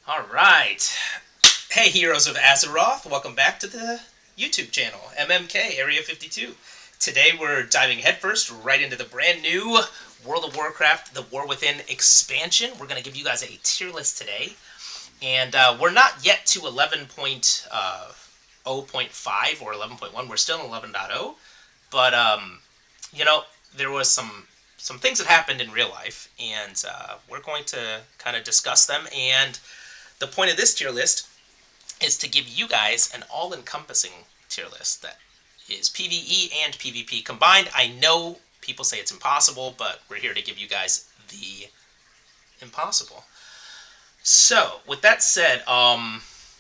All right. Hey, heroes of Azeroth, welcome back to the YouTube channel, MMK Area 52. Today we're diving headfirst right into the brand new World of Warcraft, the War Within expansion. We're going to give you guys a tier list today. And we're not yet to 11.0.5 or 11.1. We're still in 11.0. But, there was some things that happened in real life, and we're going to kind of discuss them. And the point of this tier list is to give you guys an all-encompassing tier list that is PvE and PvP combined. I know people say it's impossible, but we're here to give you guys the impossible. So, with that said,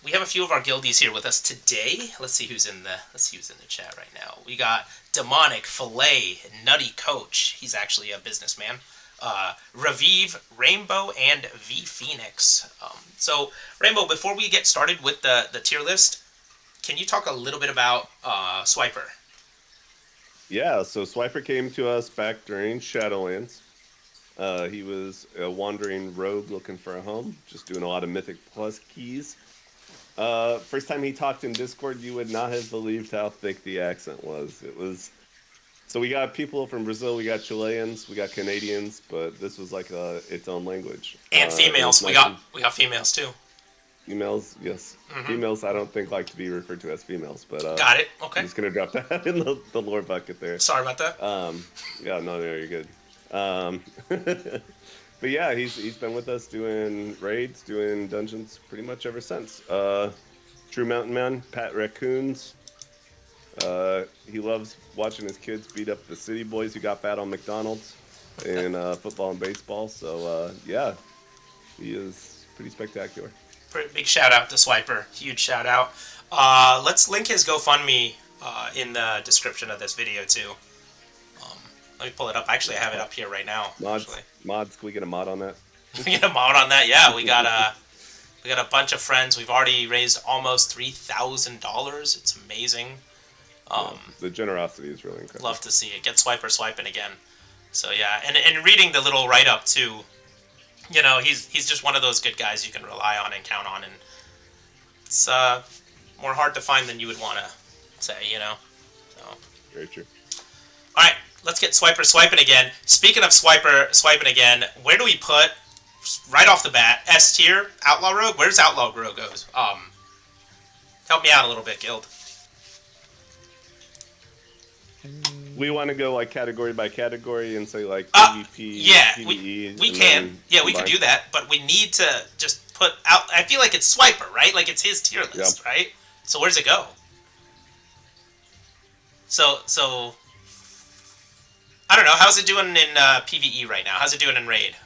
we have a few of our guildies here with us today. Let's see who's in the chat right now. We got Demonic, Filet, Nutty Coach. He's actually a businessman. Raviv, Rainbow, and V Phoenix. So, Rainbow, before we get started with the tier list, can you talk a little bit about Swiper? Yeah, so Swiper came to us back during Shadowlands. He was a wandering rogue looking for a home, just doing a lot of Mythic Plus keys. First time he talked in Discord, you would not have believed how thick the accent was. So we got people from Brazil, we got Chileans, we got Canadians, but this was like its own language. And females. We got females too. Females, yes. Mm-hmm. Females, I don't think like to be referred to as females, but got it. Okay. I'm just gonna drop that in the lore bucket there. Sorry about that. Yeah, no, you're good. But yeah, he's been with us doing raids, doing dungeons pretty much ever since. True Mountain Man, Pat Raccoons. He loves watching his kids beat up the city boys who got fat on McDonald's in football and baseball. So yeah, he is pretty spectacular. Pretty big shout out to Swiper. Huge shout out. Let's link his GoFundMe in the description of this video too. Let me pull it up. Actually, I have it up here right now. Mods, can we get a mod on that? We get a mod on that? Yeah, we got a bunch of friends. We've already raised almost $3,000. It's amazing. The generosity is really incredible. Love to see it. Get Swiper swiping again. So yeah, and reading the little write up too. You know, he's just one of those good guys you can rely on and count on, and it's more hard to find than you would want to say. You know. So. Very true. All right. Let's get Swiper swiping again. Speaking of Swiper swiping again, where do we put, right off the bat, S tier, Outlaw Rogue? Where's Outlaw Rogue goes? Help me out a little bit, Guild. We want to go like category by category and say like PvP, yeah, PvE. We can. Yeah, we can do that, but we need to just put out. I feel like it's Swiper, right? Like it's his tier list, right? So where's it go? So. I don't know. How's it doing in PvE right now? How's it doing in Raid?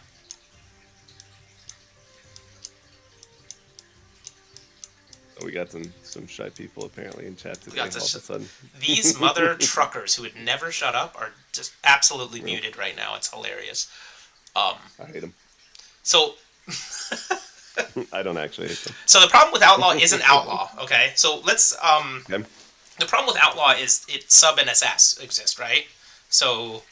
Oh, we got some shy people apparently in chat today all of a sudden. These mother truckers who would never shut up are just absolutely muted right now. It's hilarious. I hate them. So... I don't actually hate them. So the problem with Outlaw isn't Outlaw, okay? So let's... Okay. The problem with Outlaw is sub and SS exist, right? So...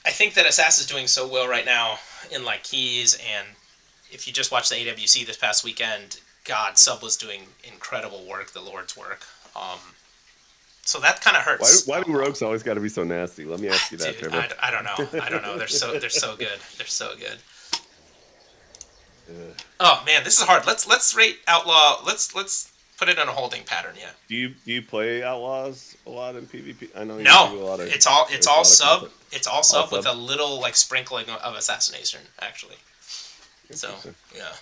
I think that Assassin is doing so well right now in like keys, and if you just watched the AWC this past weekend, God, Sub was doing incredible work, the Lord's work. So that kind of hurts. Why do rogues always got to be so nasty? Let me ask you that, Dude, Trevor. I don't know. They're so good. They're so good. Oh man, this is hard. Let's rate Outlaw. Let's put it in a holding pattern. Yeah. Do you play Outlaws a lot in PvP? I know you do a lot of. It's all sub. It's all sub with a little like sprinkling of assassination, actually. So yeah.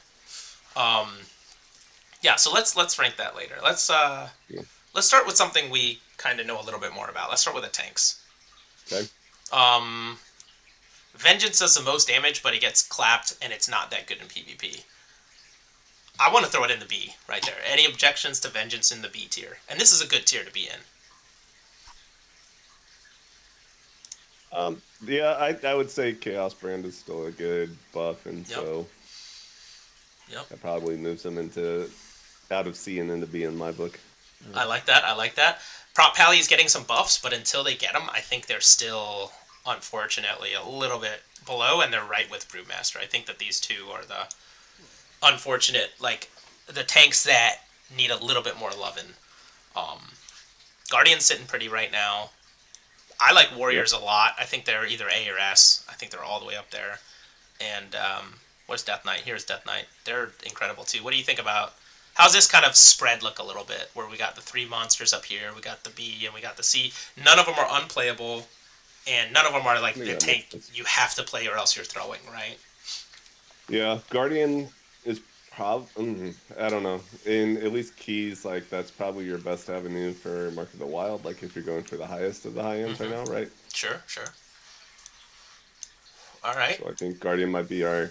Yeah. So let's rank that later. Let's start with something we kind of know a little bit more about. Let's start with the tanks. Okay. Vengeance does the most damage, but it gets clapped, and it's not that good in PvP. I want to throw it in the B right there. Any objections to Vengeance in the B tier? And this is a good tier to be in. Yeah, I would say Chaos Brand is still a good buff, and so that probably moves them out of C and into B in my book. I like that. Prop Pally is getting some buffs, but until they get them, I think they're still, unfortunately, a little bit below, and they're right with Brewmaster. I think that these two are unfortunate, like the tanks that need a little bit more loving. Um, Guardian's sitting pretty right now. I like Yep. Warriors a lot. I think they're either A or S. I think they're all the way up there. And where's Death Knight? Here's Death Knight. They're incredible too. What do you think about how's this kind of spread look a little bit? Where we got the 3 monsters up here, we got the B, and we got the C. None of them are unplayable, and none of them are I like think the that makes tank sense. you have to play or else you're throwing, right? Yeah, Guardian is I don't know. In at least keys, like that's probably your best avenue for Mark of the Wild. Like if you're going for the highest of the high ends right Mm-hmm. now, right? Sure, sure. All right. So I think Guardian might be our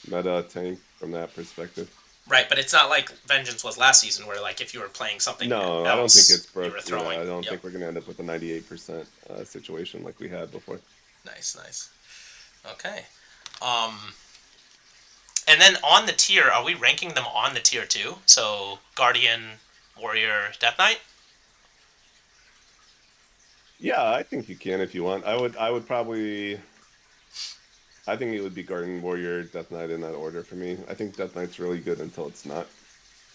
meta tank from that perspective. Right, but it's not like Vengeance was last season, where like if you were playing something No, I don't think it's else, you broke. were Yeah, throwing. I don't Yep. think we're gonna end up with a 98% situation like we had before. Nice, nice. Okay. Um, and then on the tier, are we ranking them on the tier too? So Guardian, Warrior, Death Knight. Yeah, I think you can if you want. I would probably. I think it would be Guardian Warrior, Death Knight in that order for me. I think Death Knight's really good until it's not,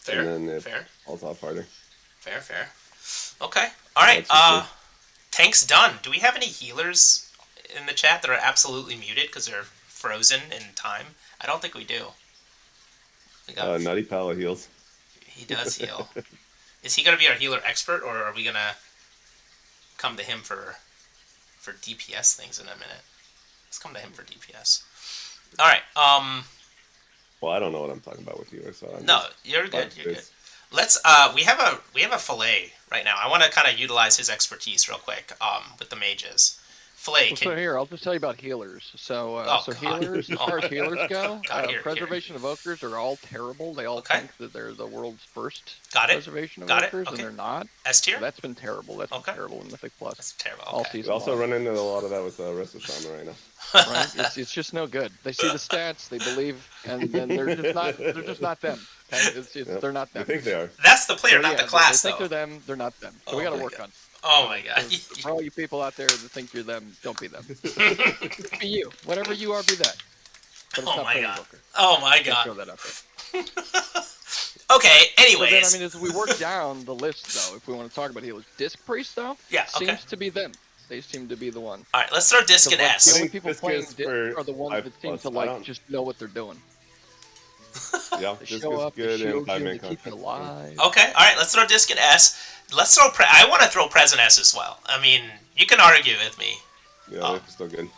and Fair, then it fair, falls off harder. fair, fair. Okay. All right. That's just me. Tank's done. Do we have any healers in the chat that are absolutely muted because they're frozen in time? I don't think we do. We got. Nutty Pala heals. He does heal. Is he gonna be our healer expert, or are we gonna come to him for DPS things in a minute? Let's come to him for DPS. All right. Well, I don't know what I'm talking about with you, so I'm No, just you're good. You're good. this. Let's. We have a fillet right now. I want to kind of utilize his expertise real quick. With the mages. Fillet, Well, can. so here, I'll just tell you about healers. Oh So God. healers, as Oh far my as healers God. go, God, here. preservation evokers are all terrible. They all Okay. think that they're the world's first Got it. preservation Got it. evokers, Okay. and they're not. S So tier. that's been terrible. That's Okay. been terrible in Mythic Plus That's terrible. all Okay. We season also long. run into a lot of that with Resto Shaman right now. Right? It's just no good. They see the stats, they believe, and then they're just not them. Okay? Yep. They're not They them. think they are. That's the player, So, not yeah, the class, they think though. they're them. They're not them. So Oh we got to my work God. on. Oh my God. So for all you people out there that think you're them, don't be them. Be you. Whatever you are, be that. But it's Oh not my Plague God. Evoker. Oh my Just throw God. that out there. Okay. So then, Anyways. as we work down the list, though, if we want to talk about healers, Disc Priest, though, Yeah. Okay. seems to be them. They seem to be the one. All right. Let's throw disc So, and like, S. the I only think people Disc playing is Disc for are the ones 5+. that seem to, I like, don't. just know what they're doing. Yeah, They Disc show is up, they good in shield 5 you, man they keep you content. alive. Okay. All right. Let's throw disc and S. Let's throw. I want to throw Pres and S as well. I mean, you can argue with me. Yeah, Oh. they're still good.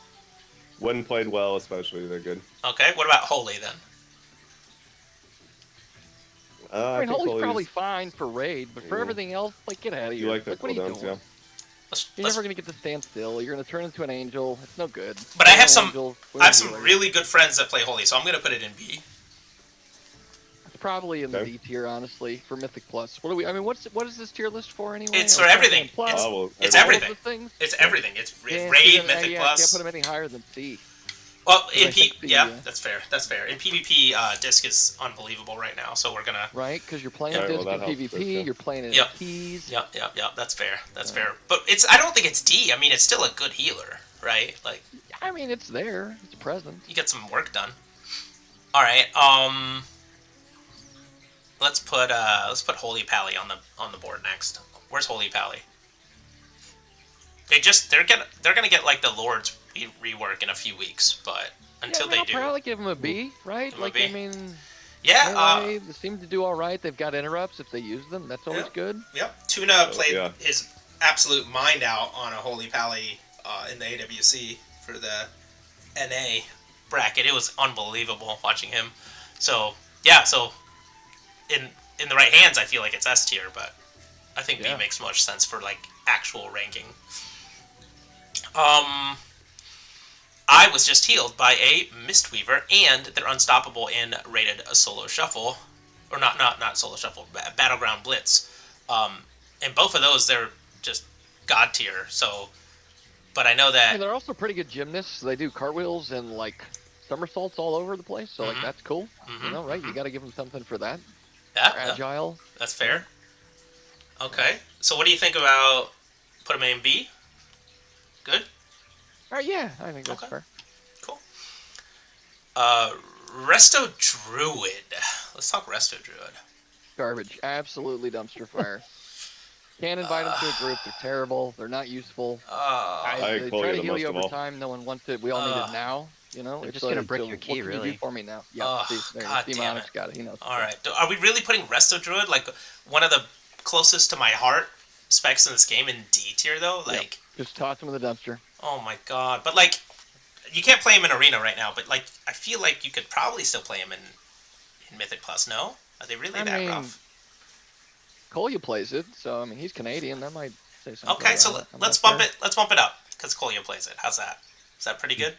When played well, especially, they're good. Okay. What about Holy then? I mean, I think Holy's probably Holy's. fine for raid, but for Yeah. everything else, like, get out of You here. like the Like, what are you cooldowns, doing? yeah. You're Let's. never gonna get to stand still. You're gonna turn into an angel. It's no good. But I have Female some. angels, I women have some healers. really good friends that play Holy, so I'm gonna put it in B. It's probably in the Okay. D tier, honestly, for Mythic Plus. What do we? I mean, what is this tier list for anyway? It's for Like, everything. Plus, It's, Oh, well, it's all of everything. the things. It's everything. It's Yeah, raid, then, Mythic I Plus. can't put them any higher than C. Well, I in think the, yeah, that's fair. That's fair. In PvP, disc is unbelievable right now, so we're gonna. Right? Because you're playing Alright, Disc well, in that helps, PvP. yeah. You're playing it Yep. in keys. Yep. That's fair. That's Yeah. fair. But it's. I don't think it's D. I mean, it's still a good healer, right? Like I mean, it's there. It's present. you get some work done. All right. Let's put Holy Pally on the board next. Where's Holy Pally? They're gonna get like the Lord's rework in a few weeks, but until I'll they do, probably give them a B, right? Give 'em a Like, B. I mean, yeah. melee, they seem to do all right. They've got interrupts if they use them. That's always Yeah. good. Yep. Tuna played yeah. his absolute mind out on a Holy Pally in the AWC for the NA bracket. It was unbelievable watching him. So yeah, so in the right hands, I feel like it's S tier, but I think Yeah. B makes much sense for like actual ranking. I was just healed by a Mistweaver, and they're unstoppable in rated a solo shuffle, or not solo shuffle, battleground blitz. And both of those, they're just god tier. So, but I know I that mean, they're also pretty good gymnasts. They do cartwheels and like somersaults all over the place. So like Mhm. that's cool. Mhm, You know, right? You mhm. got to give them something for that. yeah, They're agile. that's fair. Okay, so what do you think about put them in B? Good. All right, yeah, I think that's Okay. fair. Cool. Resto Druid. Let's talk Resto Druid. Garbage. Absolutely dumpster fire. Can't invite them to a group. They're terrible. They're not useful. I They call try you to the heal most you of over all. time. No one wants it. We all need it now. You know, They're it's just gonna like, brick so your what key, can you really. do for me now? Yeah, see, there, God damn Demonic's it. got it. He knows. All right. Are we really putting Resto Druid, like, one of the closest to my heart specs in this game in D tier, though? Like, Just toss him in the dumpster. oh my god. But, like, you can't play him in Arena right now, but, like, I feel like you could probably still play him in Mythic Plus, no? Are they really that rough? Kolya plays it, so I mean he's Canadian. That might say something. Okay, so about it. I'm let's not bump sure. it. Let's bump it up because Kolya plays it. How's that? Is that pretty good?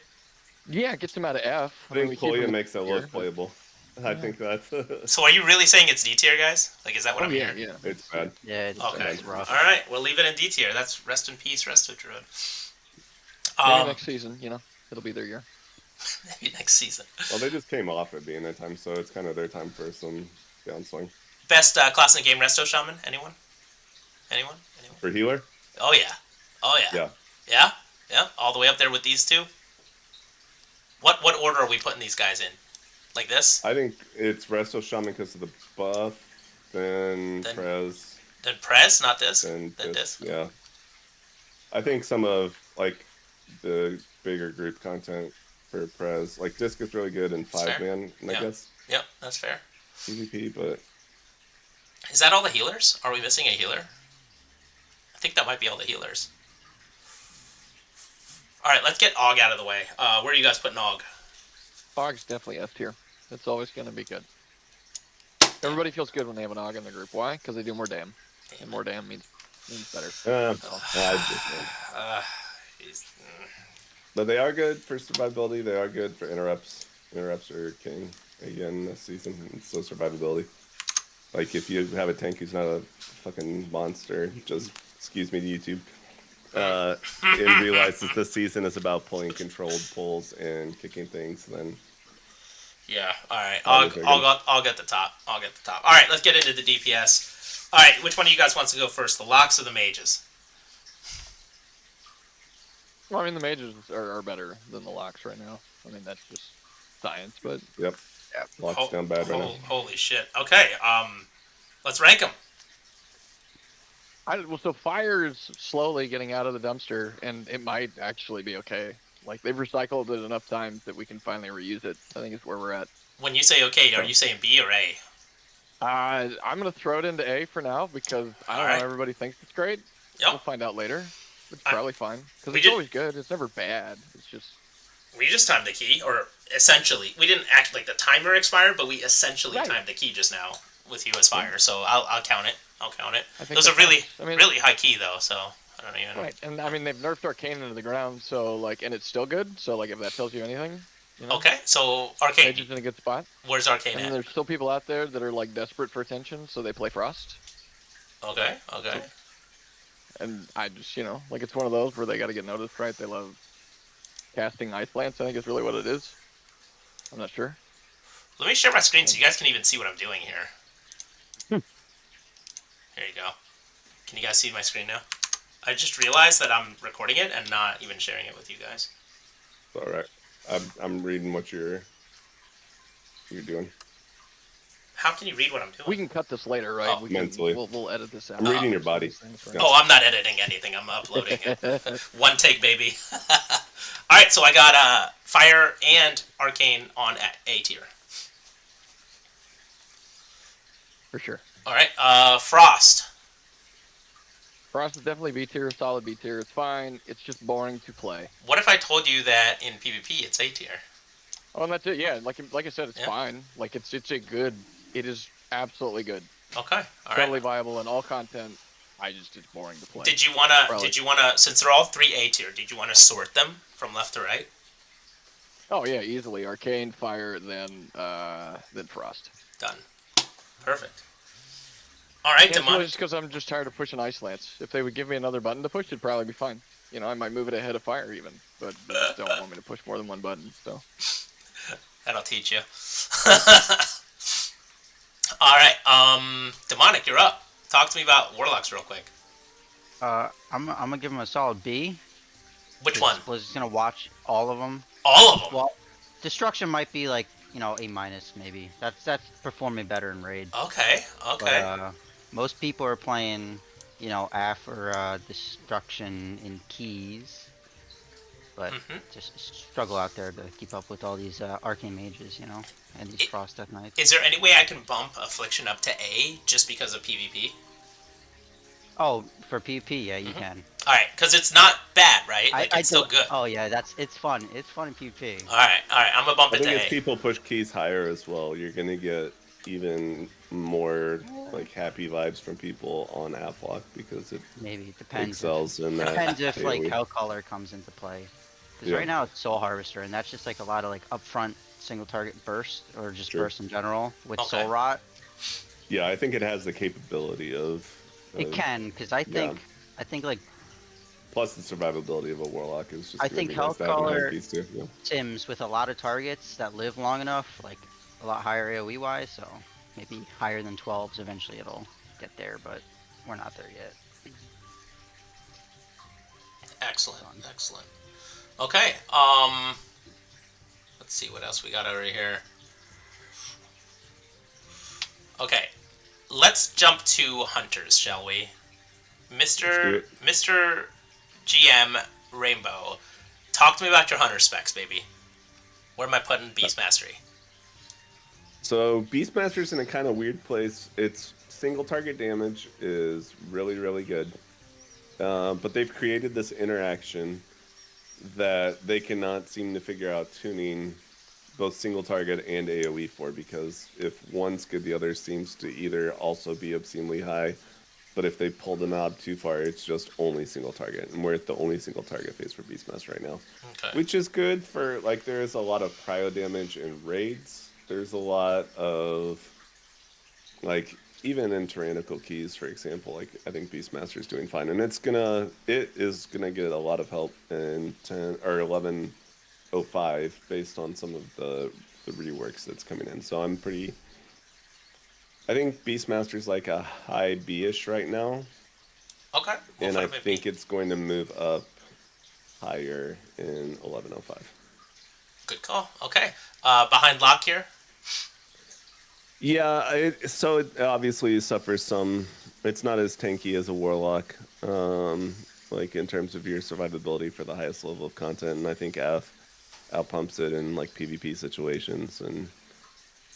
Yeah, it gets him out of F. I think we keep him Kolya in makes it tier, look playable. I think that's So are you really saying it's D tier, guys? Like, is that what Oh I'm yeah, hearing? yeah. it's bad. Yeah, it's, Okay. it's rough. All right, we'll leave it in D tier. That's rest in peace, Resto Druid. Maybe next season, you know, it'll be their year. Maybe next season. Well, they just came off it being their time, so it's kind of their time for some downswing. Best class in the game, Resto Shaman. Anyone? Anyone? Anyone? For healer? Oh yeah. Oh yeah. Yeah. Yeah. Yeah. All the way up there with these two. What order are we putting these guys in? Like this? I think it's Resto Shaman because of the buff, then Then- Prez, Then Prez, not this. then Then Disc. this. Yeah. I think some of, like, the bigger group content for Prez, like, Disc is really good in Fair. 5-man, I Yeah. guess, Yep, that's fair. PvP, but Is that all the healers? Are we missing a healer? I think that might be all the healers. All right, let's get Og out of the way. Where are you guys putting Og? Og's definitely S tier. It's always going to be good. Everybody feels good when they have an Og in the group. Why? Because they do more dam. And more dam means better. He's, but they are good for survivability. They are good for interrupts. Interrupts are king again this season. So survivability. Like if you have a tank who's not a fucking monster, just excuse me to YouTube, and realizes this season is about pulling controlled pulls and kicking things, then yeah. All right. I'll get the top. I'll get the top. All right. Let's get into the DPS. All right. Which one of you guys wants to go first? The Locks or the Mages? Well, I mean, the mages are better than the locks right now. I mean, that's just science, but yep. Locks down bad right now. Holy shit. Okay. Let's rank them. well, so fire is slowly getting out of the dumpster, and it might actually be okay. Like they've recycled it enough times that we can finally reuse it. I think it's where we're at. When you say okay, are you saying B or A? I'm gonna throw it into A for now because I don't know. Everybody thinks it's great. Yep. We'll find out later. It's probably fine because we it's did- always good. It's never bad. It's just We just timed the key, or essentially, we didn't act like the timer expired, but we essentially Right. timed the key just now with you as fire. So I'll count it. I'll count it. I It think was a that really, counts. I mean, really high key though. So I don't even. right. And I mean, they've nerfed Arcane into the ground, so like, and it's still good. So like, if that tells you anything, you know, Okay, so Arcane. Mage's in a good spot. Where's Arcane And at? there's still people out there that are like desperate for attention, so they play Frost. Okay. Okay. And I just, you know, like it's one of those where they got to get noticed, right? They love casting Ice Lance, I think is really what it is. I'm not sure. Let me share my screen so you guys can even see what I'm doing here. Here you go. Can you guys see my screen now? I just realized that I'm recording it and not even sharing it with you guys. It's all right. I'm reading what you're doing. How can you read what I'm doing? We can cut this later, right? Oh, we can, mentally. we'll edit this out. I'm reading your body. Oh, I'm not editing anything. I'm uploading it. One take, baby. All right, so I got Fire and Arcane on A tier. For sure. All right, Frost. Frost is definitely B tier, solid B tier. It's fine. It's just boring to play. What if I told you that in PvP it's A tier? Oh, and that's it. Yeah, like I said, it's Yeah. fine. Like it's a good. It is absolutely good. Okay, all Totally right. viable in all content. It's boring to play. Did you wanna? Probably. Did you wanna? Since they're all 3 A tier, did you wanna sort them from left to right? Oh yeah, easily. Arcane, Fire, then Frost. Done. Perfect. All right, Yeah, it's really Demonic. just because I'm just tired of pushing Ice Lance. If they would give me another button to push, it'd probably be fine. You know, I might move it ahead of Fire even, but they just don't want me to push more than one button. So That'll teach you. All right, Demonic, you're up. Talk to me about Warlocks real quick. I'm gonna give him a solid B. Which one? Was just gonna watch all of them. All of them. Well, Destruction might be like A minus maybe. That's performing better in raid. Okay, But okay. most people are playing, AF or destruction in keys, but Hmm. just struggle out there to keep up with all these arcane mages, and these frost death knights. Is there any way I can bump Affliction up to A just because of PvP? Oh, for PvP, yeah, you Hmm. can. All right, because it's not bad, right? I Like I it's still do. good. Oh yeah, it's fun. It's fun in PvP. All right. I'm gonna bump I it to think as A. people push keys higher as well, you're gonna get even more like happy vibes from people on Aflock because it Maybe it depends if excels in that like AoE. Hell Color comes into play. Because Yeah, right now it's Soul Harvester, and that's just like a lot of like upfront single target burst or just sure. burst in general with Okay. Soul Rot. Yeah, I think it has the capability It of can, because I yeah. think like Plus the survivability of a warlock is just gonna be Hell nice to have in higher Color keys too. Yeah. Sims with a lot of targets that live long enough, like a lot higher AoE wise, so maybe higher than 12s. Eventually it'll get there, but we're not there yet. Excellent. Fun. Excellent. Okay. Let's see what else we got over here. Okay. Let's jump to hunters, shall we? Let's do Mr. it. Mr. GM Rainbow, talk to me about your hunter specs, baby. Where am I putting Beast Mastery? So Beastmaster's in a kind of weird place. Its single target damage is really, really good. But they've created this interaction that they cannot seem to figure out tuning both single target and AoE for, because if one's good, the other seems to either also be obscenely high, but if they pull the knob too far, it's just only single target. And we're at the only single target phase for Beastmaster right now, Okay. which is good for, like, there is a lot of prio damage in raids. There's a lot of, like, even in tyrannical keys, for example, like I think Beastmaster is doing fine, and it is gonna get a lot of help in 10 or 11.05 based on some of the reworks that's coming in. So I think Beastmaster's like a high B-ish right now, Okay. We'll and put I him in think B. it's going to move up higher in 11.05. Good call. Okay. Behind lock here. Yeah, so it obviously suffers some. It's not as tanky as a warlock, like in terms of your survivability for the highest level of content. And I think F outpumps it in like PvP situations. And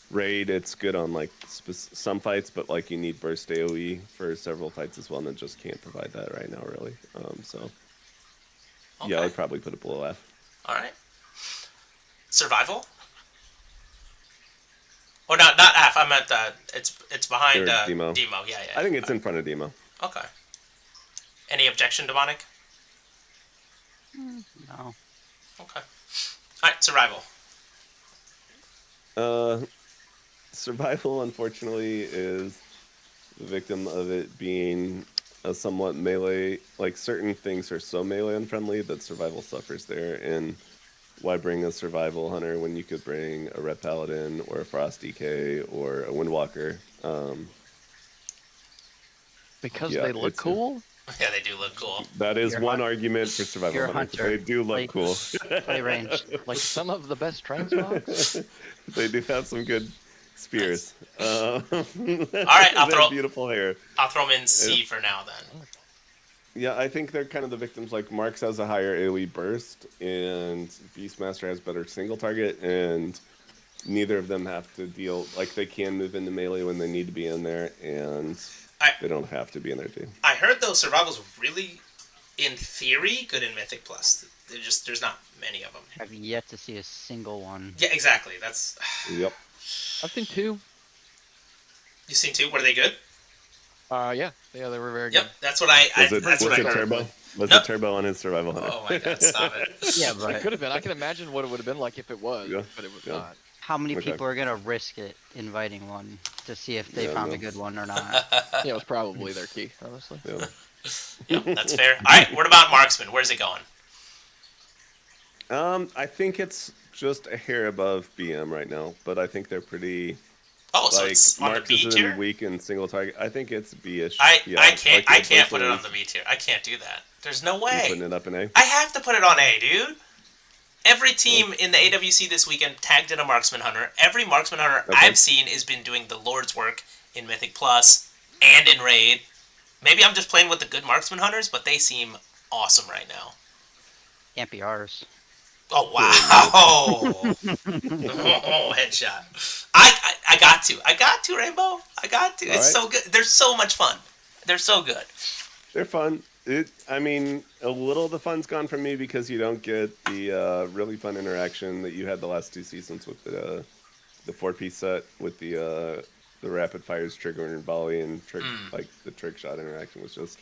raid, it's good on like some fights, but like you need burst AOE for several fights as well, and it just can't provide that right now, really. So yeah, I Okay. would probably put it below F. All right. Survival. Or not F. I meant it's behind Or Demo. Demo. Yeah, I yeah. think it's in front of Demo. Okay. Any objection, Demonic? No. Okay. All right. Survival. Uh, Survival, unfortunately, is the victim of it being a somewhat melee. Like certain things are so melee unfriendly that survival suffers there. And why bring a survival hunter when you could bring a red paladin or a frost DK or a windwalker? Because Yeah, they look cool. Yeah, they do look cool. that is You're one hunt- argument for survival You're a hunters. hunter. They do look cool. Play range. Like some of the best transmogs. They do have some good spears. All right, They have beautiful hair. I'll throw them in C for now then. Yeah, I think they're kind of the victims. Like Marks has a higher AoE burst, and Beastmaster has better single target, and neither of them have to deal. Like they can move into melee when they need to be in there, and I they don't have to be in there too. I heard those survivals really, in theory, good in Mythic Plus. There's not many of them. I've yet to see a single one. Yeah, exactly. That's Yep. I've seen two. you seen two. Were they good? Yeah, they were very Yep, good. that's what I. Was it That's what I heard. turbo? Was No. it turbo on his survival hunter? Oh my god! Stop it. Yeah, It but could have been. I can imagine what it would have been like if it was, Yeah, but it was yeah. not. how many Okay. people are gonna risk it inviting one to see if they Yeah, found no. a good one or not? Yeah, it was probably their key, honestly. Yeah. Yeah, that's fair. All right, what about Marksman? Where's it going? I think it's just a hair above BM right now, but I think they're pretty. Oh, so Like it's on the Marks B is tier. in weak and single target. I think it's B-ish. I Yeah, can't like I can't put it on personally, the B tier. I can't do that. There's no you way. putting it up in A. I have to put it on A, dude. every team in the AWC this weekend tagged in a marksman hunter. Every marksman hunter Okay. I've seen has been doing the Lord's work in Mythic Plus and in Raid. Maybe I'm just playing with the good marksman hunters, but they seem awesome right now. Can't be ours. Oh wow! Oh, headshot. I got to Rainbow. I got to. It's so good. They're so much fun. They're so good. They're fun. I mean, a little of the fun's gone from me because you don't get the really fun interaction that you had the last 2 seasons with the 4-piece set with the rapid fires trigger and volley and like the trick shot interaction was just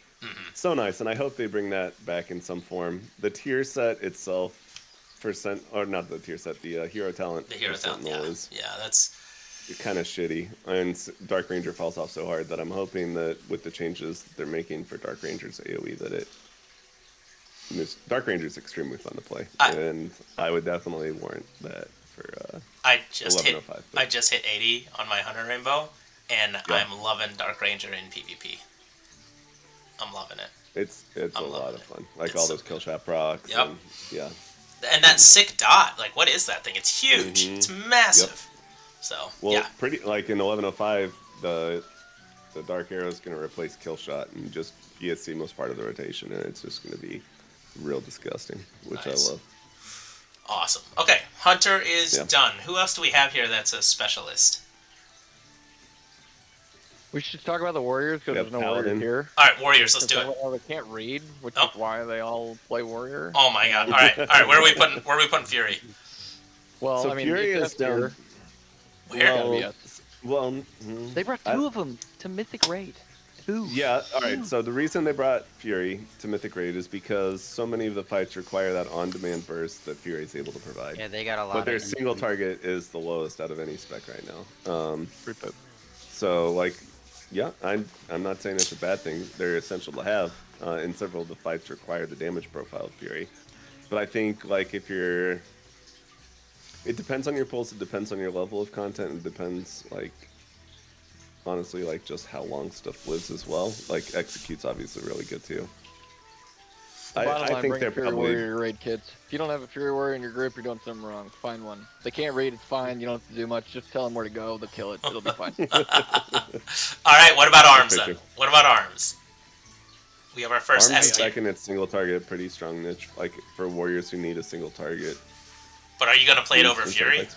so nice, and I hope they bring that back in some form. The tier set itself for or not the tier set, the hero talent. The hero talent, yeah, that's kind of shitty, and Dark Ranger falls off so hard that I'm hoping that with the changes they're making for Dark Ranger's AoE that Dark Ranger is extremely fun to play, and I would definitely warrant that for. I just hit 1105. I just hit 80 on my Hunter Rainbow, and I'm loving Dark Ranger in PvP. I'm loving it. It's a lot of fun. Like all those kill shot procs. Yep. And that sick dot. Like, what is that thing? It's huge. It's massive. Yep. So, pretty like in 1105, the Dark Arrow is going to replace kill shot and just be a seamless part of the rotation, and it's just going to be real disgusting, which I love. Awesome. Okay, Hunter is done. Who else do we have here that's a specialist? We should talk about the Warriors because there's no Warrior here. All right, Warriors, let's do it. They can't read, which is why they all play Warrior. Oh my god! All right. Where are we putting Fury? Well, so I mean, Fury is down. Where? They brought 2 of them to Mythic Raid. 2. Yeah. All right. So the reason they brought Fury to Mythic Raid is because so many of the fights require that on-demand burst that Fury is able to provide. Yeah, they got a lot. But their single target is the lowest out of any spec right now. So like. Yeah, I'm not saying it's a bad thing. They're essential to have, and several of the fights require the damage profile of Fury. But I think, like, it depends on your pulse, it depends on your level of content, and it depends, like, honestly, like, just how long stuff lives as well. Like, Execute's obviously really good, too. I think they're Fury probably... Warrior raid kits. If you don't have a Fury Warrior in your group, you're doing something wrong. Find one. If they can't raid, it's fine. You don't have to do much. Just tell them where to go. They'll kill it. It'll be fine. All right, what about arms then? What about arms? We have our first arms S tier. Second, it's single target, pretty strong niche. Like for warriors who need a single target. But are you gonna play it over Fury?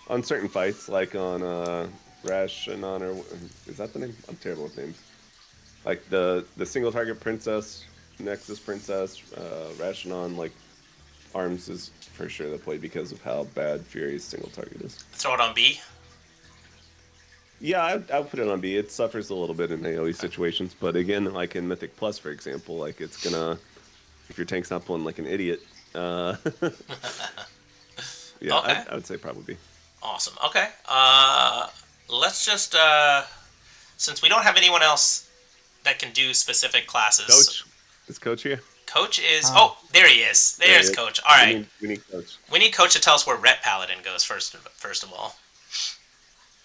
On certain fights, like on Rash and on, or is that the name? I'm terrible with names. Like the single target princess. Nexus Princess, Rashanon, like, Arms is for sure the play because of how bad Fury's single target is. Throw it on B? Yeah, I would put it on B. It suffers a little bit in AoE situations, but again, like in Mythic Plus, for example, like it's gonna, if your tank's not pulling like an idiot, yeah, okay. I would say probably B. Awesome. Okay. Let's just, since we don't have anyone else that can do specific classes. Coach. Is Coach here? Coach is... Oh, there he is. There's Coach. All right. We need Coach. We need Coach to tell us where Ret Paladin goes first of all.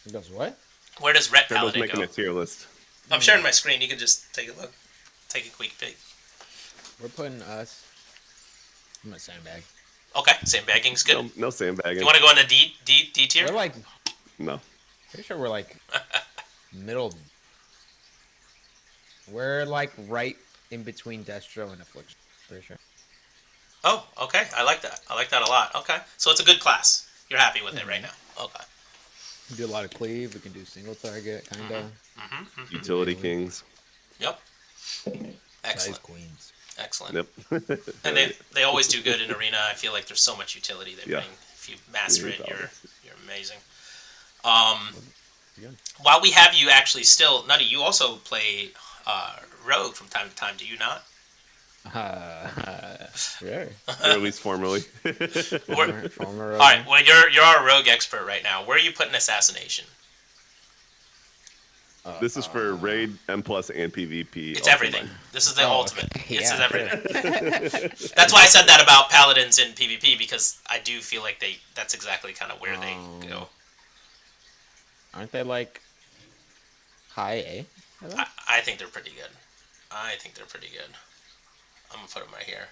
It goes what? Where does Ret Paladin making go? a tier list. I'm sharing my screen. You can just take a look. Take a quick peek. We're putting us... I'm gonna sandbag. Okay, sandbagging's good. No sandbagging. You want to go into D tier? We're like... No. Pretty sure we're like... middle... We're like right in between Destro and Affliction. Pretty sure. Oh, okay. I like that. I like that a lot. Okay. So it's a good class. You're happy with it right now. Okay. We do a lot of cleave. We can do single target, kind of. Utility kings. Yep. Excellent. Size queens. Excellent. Yep. And they always do good in arena. I feel like there's so much utility they bring. If you master it, you're amazing. While we have you actually still, Nutty, you also play Rogue from time to time, do you not? Yeah. Or at least formerly. Former all right, well, you're our Rogue expert right now. Where are you putting Assassination? This is for Raid, M+, and PvP. It's everything. This is the ultimate. Okay. This is Yeah. everything. That's why I said that about Paladins in PvP, because I do feel like that's exactly kind of where they go. Aren't they like high A? I think they're pretty good. I'm going to put them right here.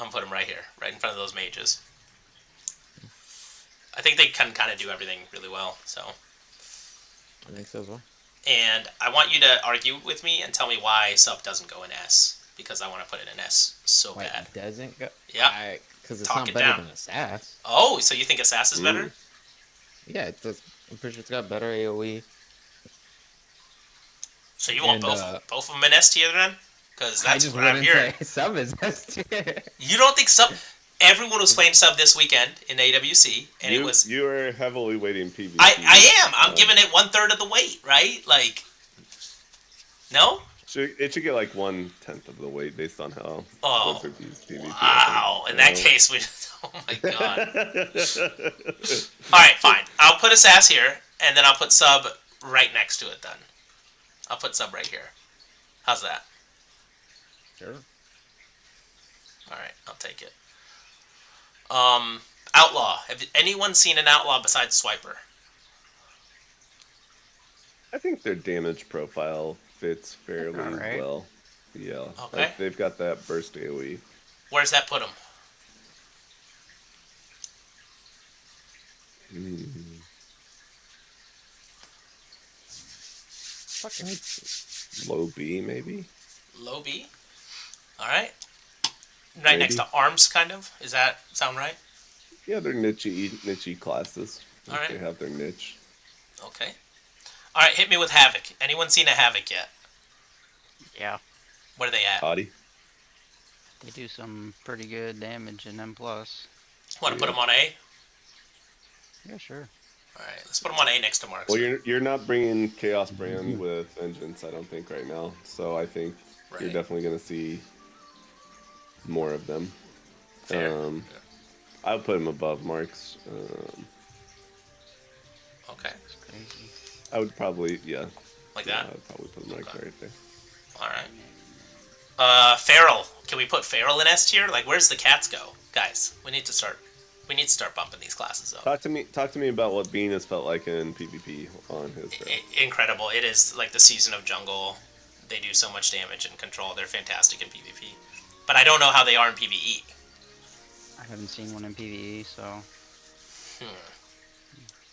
I'm gonna put them right here, right in front of those mages. I think they can kind of do everything really well. So, I think so as well. and I want you to argue with me and tell me why sub doesn't go in S, because I want to put it in S so Why bad. it doesn't go? Yeah. Because it's Talk not it better down. than Assass. Oh, so you think Assassin is better? Yeah, it does. I'm pretty sure it's got better AOE. So you want And, both of them in S tier then? Because I that's just what I'm wouldn't hearing. say sub is S tier. You don't think sub? Everyone was playing sub this weekend in AWC, and it was. You are heavily weighting PvP. I am. I'm giving it 1/3 of the weight, right? Like, no. It should get like 1/10 of the weight based on how Oh, Blizzard views PvP. wow. In that case, we. Oh my god. All right, fine. I'll put Assass here, and then I'll put sub right next to it. Then I'll put sub right here. How's that? Sure. All right, I'll take it. Outlaw. Have anyone seen an outlaw besides Swiper? I think their damage profile fits fairly Alright. well. Yeah. Okay. Like they've got that burst AoE. Where's that put them? Fucking Low B, maybe? Low B. All right. Right Maybe. next to arms, kind of. Is that sound right? Yeah, they're niche classes. All right. They have their niche. Okay. All right, hit me with Havoc. Anyone seen a Havoc yet? Yeah, Where are they at? Hottie? they do some pretty good damage in M+. Want to put them on A? Yeah, sure. All right, let's put them on A next to Marks. Well, you're not bringing Chaos Brand with Vengeance, I don't think, right now. So I think you're Right. definitely going to see more of them. Fair. I would put them above Marks. Okay. It's crazy. I would probably, yeah. Like Yeah, that? I would probably put them right there. All right. Feral. Can we put Feral in S tier? Like, where's the cats go? Guys, we need to start bumping these classes up. Talk to me about what Bean has felt like in PvP on his show. Incredible. It is like the season of jungle. They do so much damage and control. They're fantastic in PvP. But I don't know how they are in PvE. I haven't seen one in PvE, so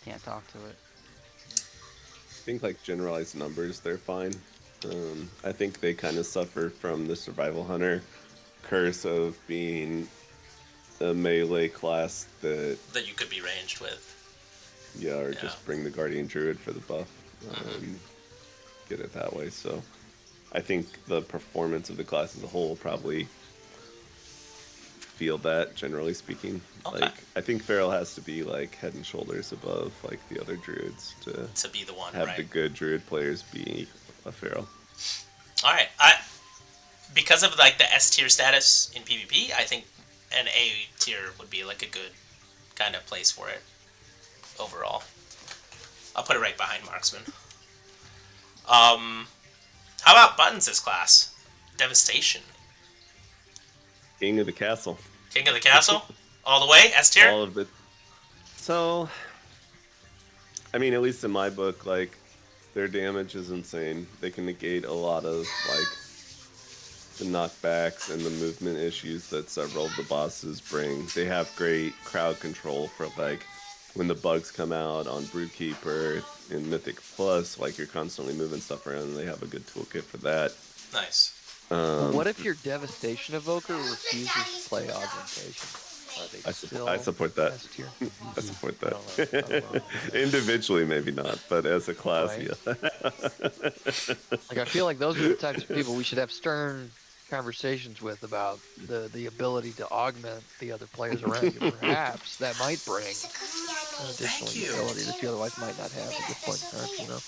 can't talk to it. I think like generalized numbers, they're fine. I think they kind of suffer from the survival hunter curse of being a melee class that That you could be ranged with. or Yeah. just bring the guardian druid for the buff. Get it that way. So I think the performance of the class as a whole will probably feel that, generally speaking. Okay. Like I think Feral has to be like head and shoulders above like the other druids to be the one, have right? the good druid players be a Feral. All right. Because of like the S tier status in PvP, I think an A tier would be like a good kind of place for it overall. I'll put it right behind Marksman. How about Buttons this class? Devastation. King of the castle. King of the Castle? All the way? S tier? All of it. So, I mean, at least in my book, like, their damage is insane. They can negate a lot of, like, the knockbacks and the movement issues that several of the bosses bring. They have great crowd control for, like, when the bugs come out on Broodkeeper in Mythic Plus, like, you're constantly moving stuff around, and they have a good toolkit for that. Nice. What if your Devastation Evoker refuses to play Augmentation? Are they I support that. S tier? I support I don't know. that. Individually, maybe not, but as a class, Right. yeah. Like, I feel like those are the types of people we should have stern conversations with about the ability to augment the other players around you. Perhaps that might bring an additional you. utility that you otherwise might not have at this point in time, you know?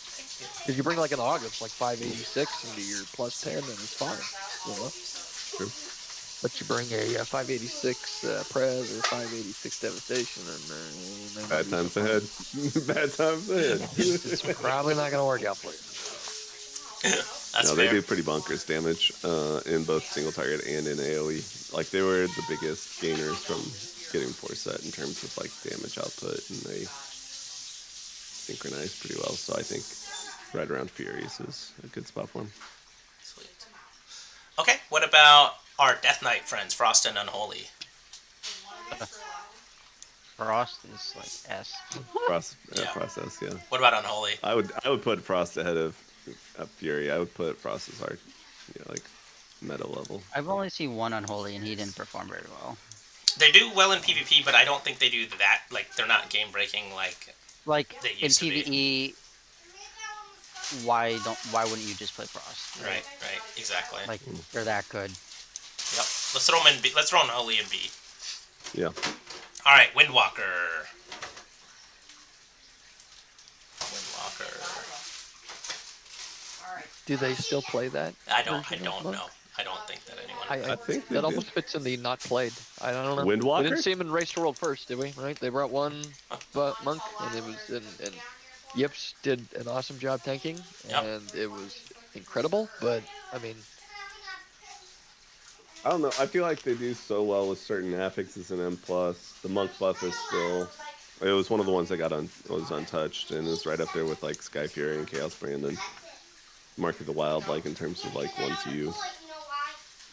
If you bring like an aug that's like 586 into your plus 10, then it's fine, you know? True. But you bring a 586 Prez or 586 Devastation, and Bad times ahead. Bad times ahead. it's probably not going to work out for you. That's No, fair. they do pretty bonkers damage in both single target and in AoE. Like, they were the biggest gainers from getting 4-set in terms of, like, damage output, and they synchronize pretty well. So I think right around Furious is a good spot for them. Sweet. Okay, what about our Death Knight friends, Frost and Unholy. Frost is like S. Yeah. Process, yeah. What about Unholy? I would put Frost ahead of Fury. I would put Frost as our, like meta level. I've only seen one Unholy, and he didn't perform very well. They do well in PvP, but I don't think they do that. Like, they're not game breaking like they in used to be. PvE, why wouldn't you just play Frost? Right, exactly. Like they're that good. Yep. Let's throw them in B. Let's throw Unholy in B. Yeah. All right, Windwalker. Windwalker. Do they still play that? I don't version of Monk? know. I don't think that anyone. I think they that do. almost fits in the not played. I don't know. Windwalker? We didn't see him in Race to World first, did we? Right? They brought one monk, and it was and Yips did an awesome job tanking, Yep. and it was incredible. But I mean, I don't know. I feel like they do so well with certain affixes in M+. The monk buff is still. It was one of the ones that was untouched, and it was right up there with like Sky Fury and Chaos Brand and Mark of the Wild, like in terms of like ones you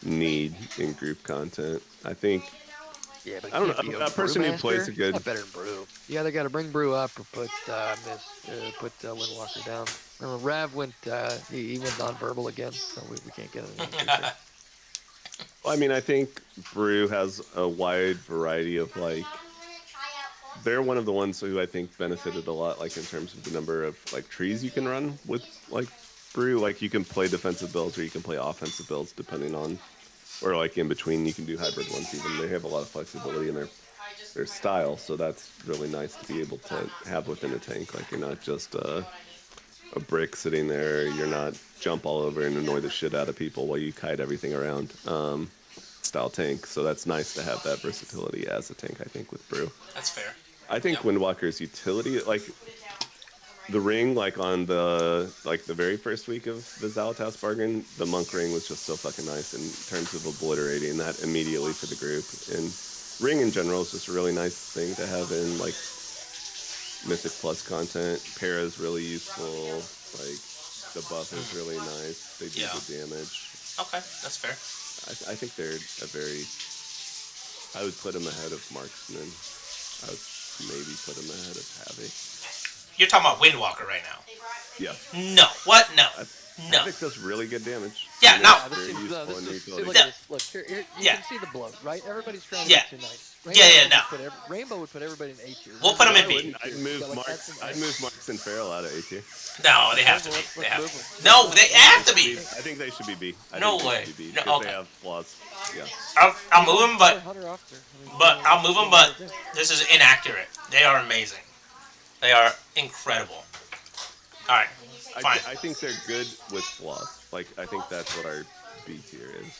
need in group content. I think. yeah, but I don't know. A person who plays a good. Not better than Brew. You either got to bring Brew up or put Windwalker down. Remember, Rav went he went non-verbal again, so we can't get anything. Well, I mean, I think Brew has a wide variety of like. They're one of the ones who I think benefited a lot, like in terms of the number of like trees you can run with like Brew. Like you can play defensive builds or you can play offensive builds depending on, or like in between you can do hybrid ones. Even they have a lot of flexibility in their style, so that's really nice to be able to have within a tank. Like you're not just a brick sitting there. You're not jump all over and annoy the shit out of people while you kite everything around. Style tank, so that's nice to have that versatility as a tank. I think with Brew. That's fair. I think Windwalker's utility, like the ring, like on the very first week of the Zalatas bargain, the monk ring was just so fucking nice in terms of obliterating that immediately for the group. And ring in general is just a really nice thing to have in like Mythic Plus content. Para is really useful. Like the buff is really nice. They do good damage. Okay, that's fair. I think they're a very. I would put them ahead of Marksman. I would maybe put them ahead of Havoc. You're talking about Windwalker right now. Yeah. No. What? No. No. Havoc does really good damage. Yeah, And no. it's very useful in utility. Look, Yeah. look here, you Yeah. can see the bloat, right? Everybody's trying to Yeah. get too nice. No. Rainbow would put everybody in A tier. We'll put 'em in I B. wouldn't. I'd move Marks and Farrell out of A tier. No, they have to be. Let's They have move to. them. No, they have to be. I think they should be B. I No think way. They should be B No, because okay. they have flaws. Yeah. I'll move them, but Hunter Officer. I mean, I'll move them, but this is inaccurate. They are amazing. They are incredible. All right, fine. I think they're good with flaws. Like I think that's what our B tier is.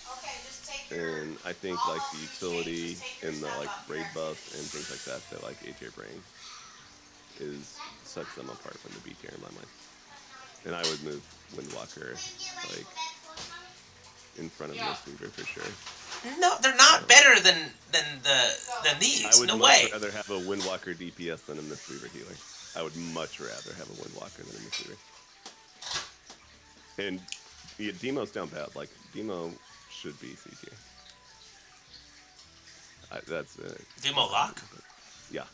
And I think like the utility and the like raid buff and things like that like A tier bring sets them apart from the B tier in my mind. And I would move Windwalker like in front of Mistweaver for sure. No, they're not better than these. I would No much way. rather have a Windwalker DPS than a Mistweaver healer. I would much rather have a Windwalker than a Mistweaver. And yeah, Demo's down bad. Like Demo should be C tier. That's Demo lock. Yeah.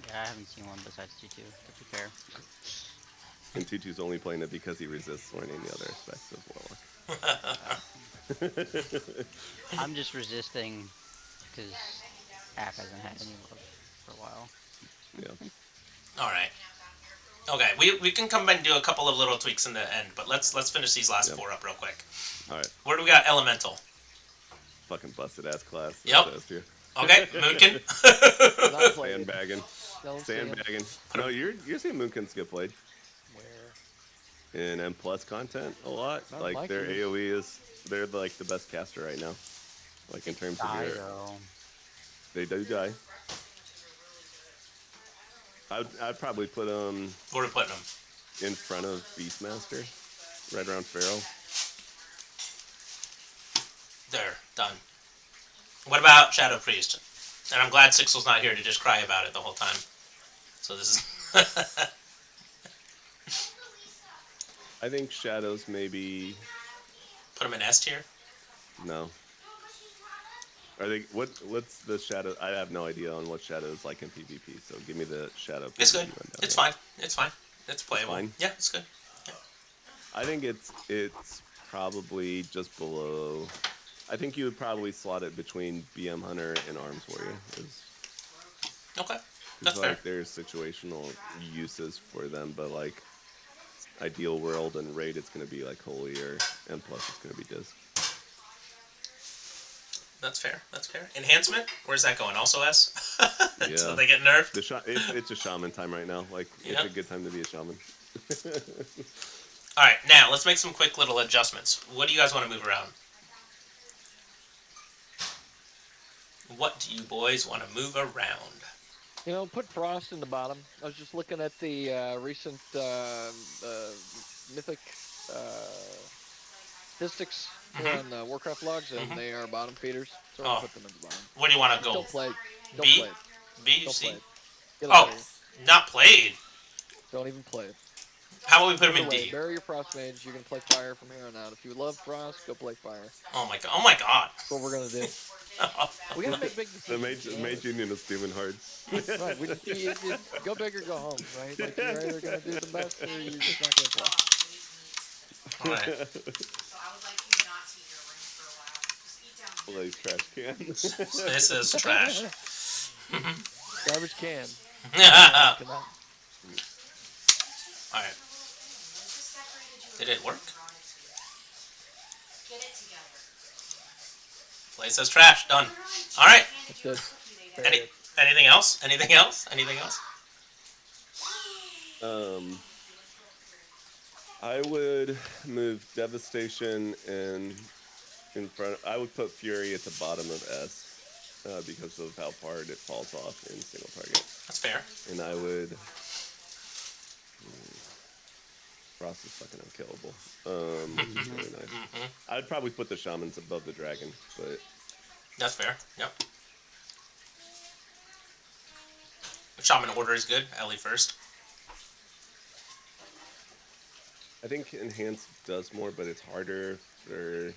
Yeah, I haven't seen one besides Tutu, to be fair. And Tutu's only playing it because he resists learning the other aspects of Warlock. I'm just resisting because App hasn't had any love for a while. Yeah. All right. Okay, we can come back and do a couple of little tweaks in the end, but let's finish these last four up real quick. All right. Where do we got? Elemental. Fucking busted ass class. Yep. Okay, Moonkin. Sandbagging. Sandbagging. No, you're seeing Moonkins get played Where? in M plus content a lot. Not Like my their team. AoE they're like the best caster right now. Like in terms of they do die. I'd probably put them Where are we putting them? in front of Beastmaster, right around Pharaoh. There, done. What about Shadow Priest? And I'm glad Sixel's not here to just cry about it the whole time. So this is... I think Shadows maybe Put him in S tier? no. Are they what's the shadow? I have no idea on what shadow is like in PvP. So give me the shadow. It's PvP good. rundown It's here. fine. It's fine. It's playable. fine? Yeah, it's good. I think it's probably just below. I think you would probably slot it between BM Hunter and Arms Warrior. Okay, Because that's fair. like there's situational uses for them, but like ideal world and raid, it's gonna be like holier, and plus it's gonna be disc. That's fair. That's fair. Enhancement? Where's that going? Also S? Until Yeah. they get nerfed? It's a shaman time right now. Like it's Yep. a good time to be a shaman. Alright, now let's make some quick little adjustments. What do you guys want to move around? What do you boys want to move around? You know, put Frost in the bottom. I was just looking at the recent mythic statistics here on Warcraft logs, and they are bottom feeders. So I'll Oh, put them in the bottom. where do you want to go? Don't play. Don't B? play it. B, Don't C? play it. Get it out Oh, of here. not played. Don't even play it. How about we put him in Either way, D? bury your Frost Mage. You can play Fire from here on out. If you love Frost, go play Fire. Oh my god. Oh my god. That's what we're gonna do. We gotta make big The decisions. mage union is doing hard. Right, you go big or go home, right? Like you're either gonna do the best or you're just not gonna play. Alright. Like trash can. This is trash. Garbage can. Alright. Cannot- Did it work? Play says trash. Done. Alright. It's good. Any, anything else? Anything else? Anything else? I would move Devastation in front. I would put Fury at the bottom of S because of how hard it falls off in single target. That's fair. And I would. Frost is fucking unkillable. It's really nice. I'd probably put the shamans above the dragon, but That's fair. Yep. Shaman order is good. Ellie first. I think Enhance does more, but it's harder for.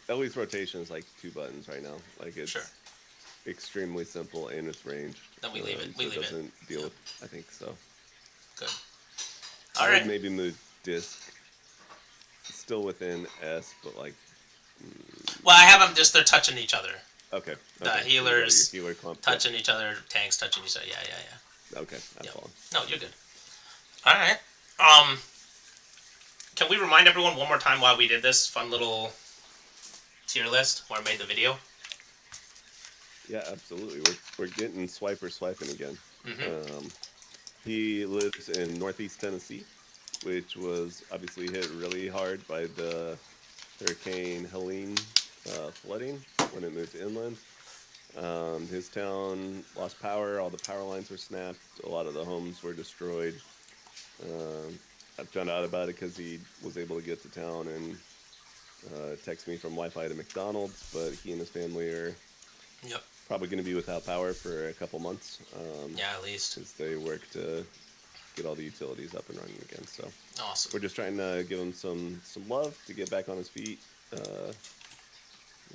Ellie's rotation is like 2 buttons right now. Like it's Sure. extremely simple and it's ranged. Then we leave it. We so leave it. doesn't deal with. I think so. Good. I Alright. would maybe move disc. Still within S, but like. Well, I have them just, they're touching each other. Okay. The okay. healers Your healer clump. touching each other, tanks touching each other. Yeah. Okay, I'm Yep. following. No, you're good. Alright. Can we remind everyone one more time why we did this fun little tier list where I made the video? Yeah, absolutely. We're getting Swiper swiping again. Mm-hmm. He lives in Northeast Tennessee, which was obviously hit really hard by the Hurricane Helene flooding when it moved inland. His town lost power. All the power lines were snapped. A lot of the homes were destroyed. I found out about it because he was able to get to town and text me from Wi-Fi to McDonald's, but he and his family are Yep. probably going to be without power for a couple months. Yeah, at least. Since they work to get all the utilities up and running again. So Awesome. we're just trying to give him some love to get back on his feet.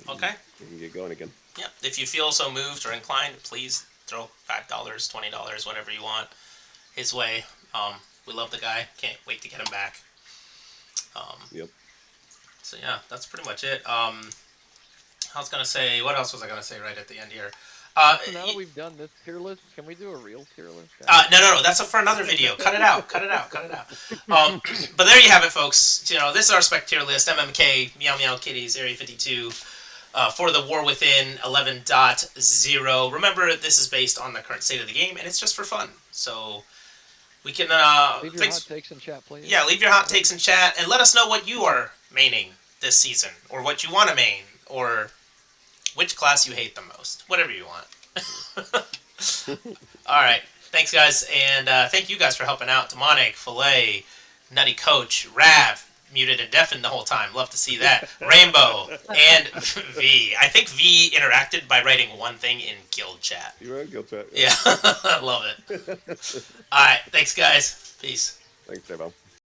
Okay. We can get going again. Yep. If you feel so moved or inclined, please throw $5, $20, whatever you want his way. We love the guy. Can't wait to get him back. Yep. So yeah, that's pretty much it. I was gonna say, what else was I gonna say right at the end here? So now that we've done this tier list, can we do a real tier list? No, that's for another video. Cut it out. But there you have it, folks. You know, this is our spec tier list. MMK, Meow Meow Kitties, Area 52, for the War Within 11.0. Remember, this is based on the current state of the game, and it's just for fun. So we can Leave your hot takes in chat, please. Yeah, leave your hot takes in chat and let us know what you are maining this season, or what you want to main, or which class you hate the most. Whatever you want. Alright, thanks guys, and thank you guys for helping out. Demonic, Filet, Nutty Coach, Rav, muted and deafened the whole time. Love to see that. Rainbow, and V. I think V interacted by writing one thing in guild chat. You were guild chat. Yeah, I love it. Alright, thanks guys. Peace. Thanks, Devo.